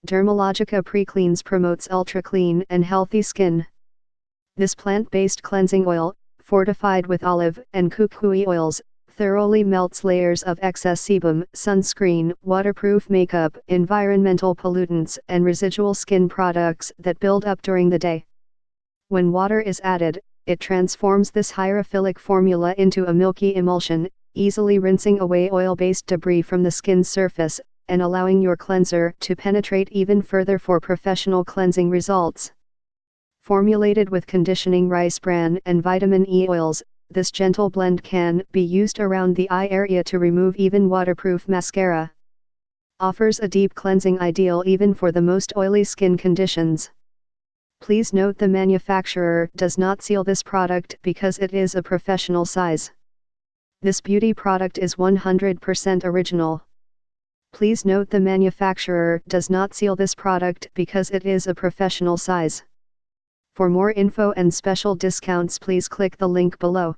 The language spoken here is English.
Dermalogica Precleanse promotes ultra-clean and healthy skin. This plant-based cleansing oil, fortified with olive and kukui oils, thoroughly melts layers of excess sebum, sunscreen, waterproof makeup, environmental pollutants, and residual skin products that build up during the day. When water is added, it transforms this hyrophilic formula into a milky emulsion, easily rinsing away oil-based debris from the skin's surface, and allowing your cleanser to penetrate even further for professional cleansing results. Formulated with conditioning rice bran and vitamin E oils, this gentle blend can be used around the eye area to remove even waterproof mascara. Offers a deep cleansing ideal even for the most oily skin conditions. Please note the manufacturer does not seal this product because it is a professional size. This beauty product is 100% original. Please note the manufacturer does not seal this product because it is a professional size. For more info and special discounts, please click the link below.